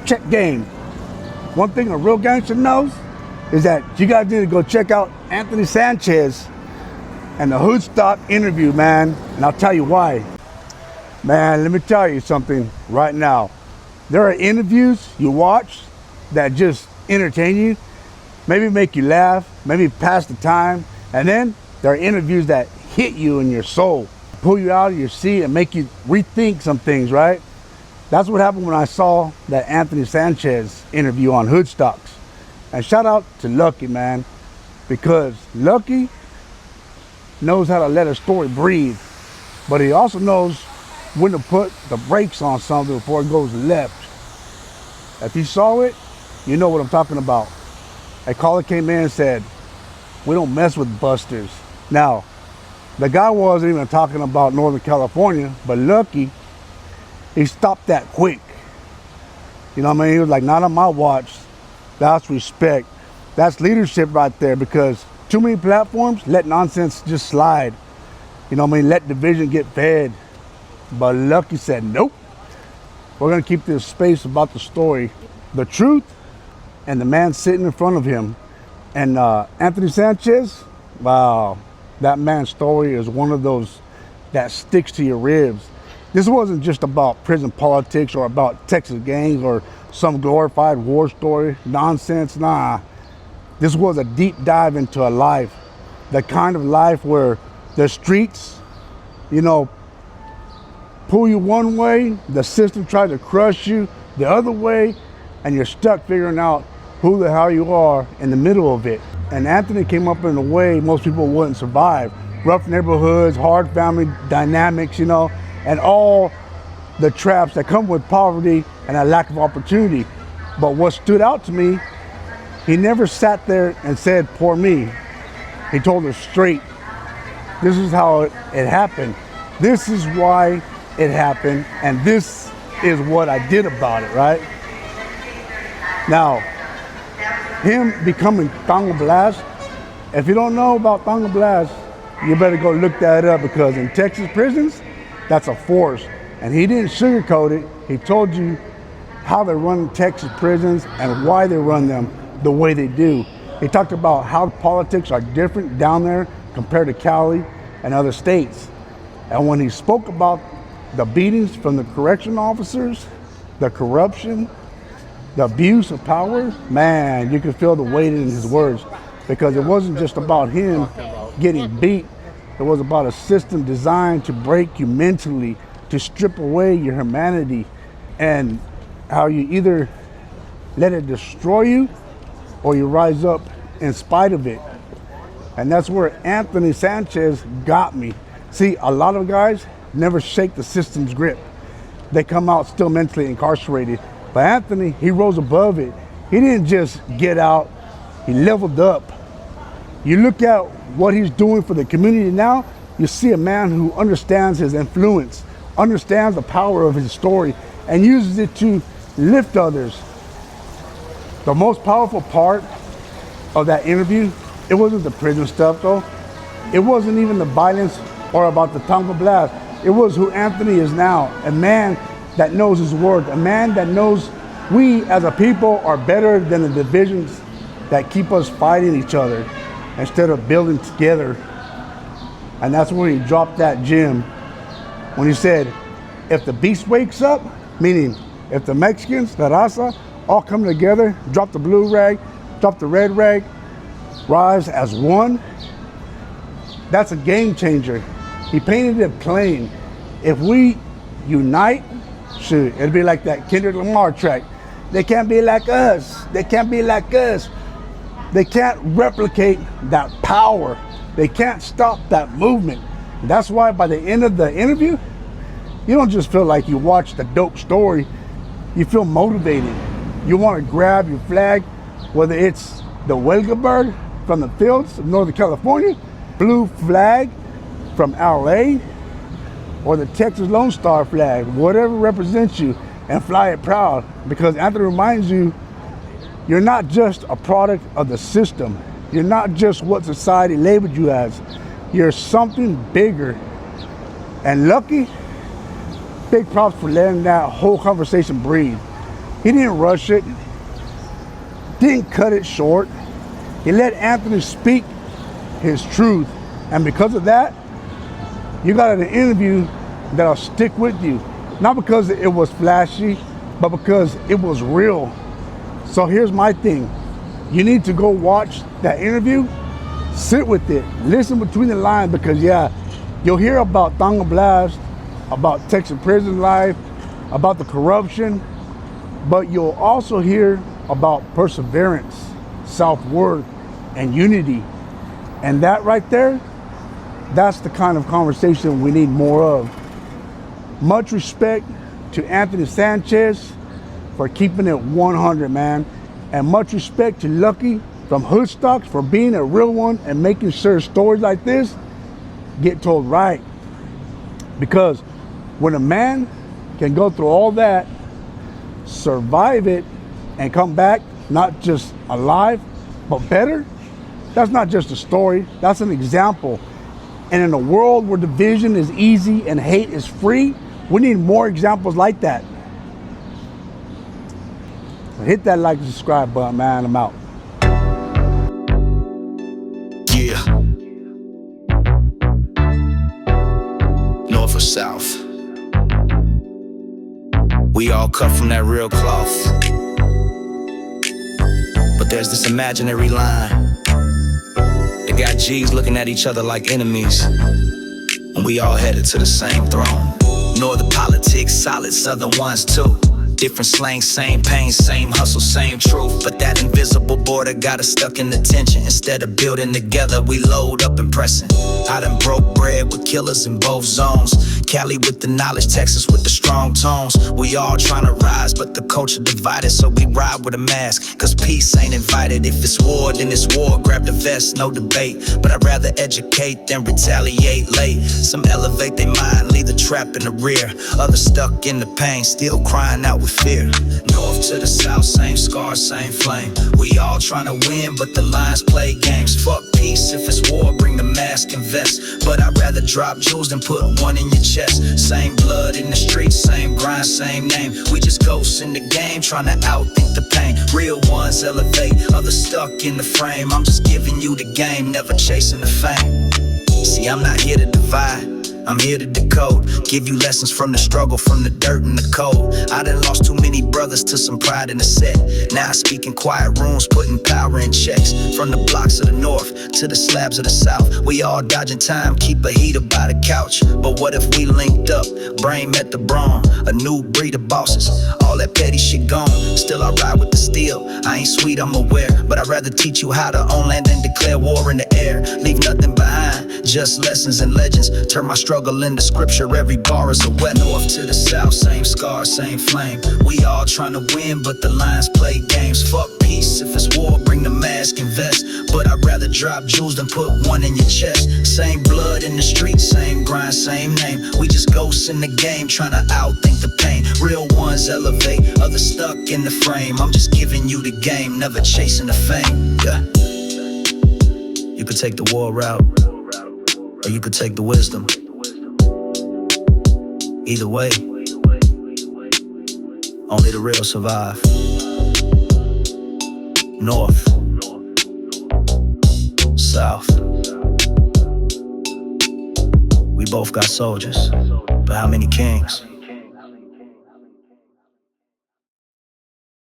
check game. One thing a real gangster knows is that you guys need to go check out Anthony Sanchez and the Hoodstock interview, man. And I'll tell you why. Man, let me tell you something right now. There are interviews you watch that just entertain you, maybe make you laugh, maybe pass the time. And then there are interviews that hit you in your soul, pull you out of your seat and make you rethink some things, right? That's what happened when I saw that Anthony Sanchez interview on Hoodstocks. And shout out to Lucky, man, because Lucky knows how to let a story breathe, but he also knows when to put the brakes on something before it goes left. If you saw it, you know what I'm talking about. A caller came in and said, "We don't mess with busters." Now, the guy wasn't even talking about Northern California, but Lucky, he stopped that quick. You know what I mean? He was like, "Not on my watch." That's respect. That's leadership right there, because too many platforms let nonsense just slide. You know what I mean? Let division get fed. But Lucky said, nope. We're going to keep this space about the story, the truth, and the man sitting in front of him. And Anthony Sanchez, wow, that man's story is one of those that sticks to your ribs. This wasn't just about prison politics or about Texas gangs or some glorified war story, nonsense, nah. This was a deep dive into a life, the kind of life where the streets, you know, pull you one way, the system tries to crush you the other way, and you're stuck figuring out who the hell you are in the middle of it. And Anthony came up in a way most people wouldn't survive. Rough neighborhoods, hard family dynamics, you know, and all the traps that come with poverty and a lack of opportunity. But what stood out to me, he never sat there and said, "Poor me." He told us straight, this is how it happened. This is why it happened, and this is what I did about it, right? Now, him becoming Tango Blast, if you don't know about Tango Blast, you better go look that up, because in Texas prisons, that's a force. And he didn't sugarcoat it. He told you how they run Texas prisons and why they run them the way they do. He talked about how politics are different down there compared to Cali and other states. And when he spoke about the beatings from the correction officers, the corruption, the abuse of power, man, you could feel the weight in his words, because it wasn't just about him getting beat. It was about a system designed to break you mentally, to strip away your humanity, and how you either let it destroy you or you rise up in spite of it. And that's where Anthony Sanchez got me. See, a lot of guys never shake the system's grip. They come out still mentally incarcerated. But Anthony, he rose above it. He didn't just get out, he leveled up. You look at what he's doing for the community now, you see a man who understands his influence, understands the power of his story, and uses it to lift others. The most powerful part of that interview, it wasn't the prison stuff though. It wasn't even the violence or about the Tango Blast. It was who Anthony is now, a man that knows his word, a man that knows we as a people are better than the divisions that keep us fighting each other instead of building together. And that's when he dropped that gem, when he said, if the beast wakes up, meaning if the Mexicans, the raza, all come together, drop the blue rag, drop the red rag, rise as one, that's a game changer. He painted it plain. If we unite, shoot, it'll be like that Kendrick Lamar track. They can't be like us. They can't be like us. They can't replicate that power. They can't stop that movement. And that's why by the end of the interview, you don't just feel like you watched a dope story. You feel motivated. You want to grab your flag, whether it's the Huelga bird from the fields of Northern California, blue flag from LA, or the Texas Lone Star flag, whatever represents you, and fly it proud. Because Anthony reminds you, you're not just a product of the system. You're not just what society labeled you as. You're something bigger. And Lucky, big props for letting that whole conversation breathe. He didn't rush it, didn't cut it short. He let Anthony speak his truth. And because of that, you got an interview that'll stick with you. Not because it was flashy, but because it was real. So here's my thing. You need to go watch that interview, sit with it, listen between the lines, because yeah, you'll hear about Tango Blast, about Texas prison life, about the corruption, but you'll also hear about perseverance, self-worth, and unity. And that right there, that's the kind of conversation we need more of. Much respect to Anthony Sanchez for keeping it 100, man. And much respect to Lucky from Hoodstocks for being a real one and making sure stories like this get told right. Because when a man can go through all that, survive it, and come back not just alive, but better, that's not just a story, that's an example. And in a world where division is easy and hate is free, we need more examples like that. Hit that like and subscribe button, man. I'm out. Yeah. North or south, we all cut from that real cloth. But there's this imaginary line that got G's looking at each other like enemies, and we all headed to the same throne. Northern politics, solid southern ones too. Different slang, same pain, same hustle, same truth. But that invisible border got us stuck in the tension. Instead of building together, we load up and pressing. I done broke bread with killers in both zones. Cali with the knowledge, Texas with the strong tones. We all trying to rise, but the culture divided, so we ride with a mask. Cause peace ain't invited. If it's war, then it's war. Grab the vest, no debate. But I'd rather educate than retaliate late. Some elevate their mind, leave the trap in the rear. Others stuck in the pain, still crying out with fear. North to the south, same scars, same flame. We all trying to win, but the lines play games. Fuck peace, if it's war, bring the mask and vest. But I'd rather drop jewels than put one in your chest. Same blood in the streets, same grind, same name. We just ghosts in the game, trying to outthink the pain. Real ones elevate, others stuck in the frame. I'm just giving you the game, never chasing the fame. See, I'm not here to divide, I'm here to decode. Give you lessons from the struggle, from the dirt and the cold. I done lost too many brothers to some pride in the set. Now I speak in quiet rooms, putting power in checks. From the blocks of the north to the slabs of the south, we all dodging time, keep a heater by the couch. But what if we linked up, brain met the brawn, a new breed of bosses. All that petty shit gone, still I ride with the steel. I ain't sweet, I'm aware, but I'd rather teach you how to own land than declare war in the air. Leave nothing behind, just lessons and legends. Turn my struggle into scripture, every bar is a weapon. North to the south, same scar, same flame. We all trying to win, but the lines play games. Fuck peace, if it's war, bring the mask and vest. But I'd rather drop jewels than put one in your chest. Same blood in the streets, same grind, same name. We just ghosts in the game, trying to outthink the pain. Real ones elevate, others stuck in the frame. I'm just giving you the game, never chasing the fame. Yeah. You could take the war route, or you could take the wisdom. Either way, only the real survive. North, south, we both got soldiers, but how many kings?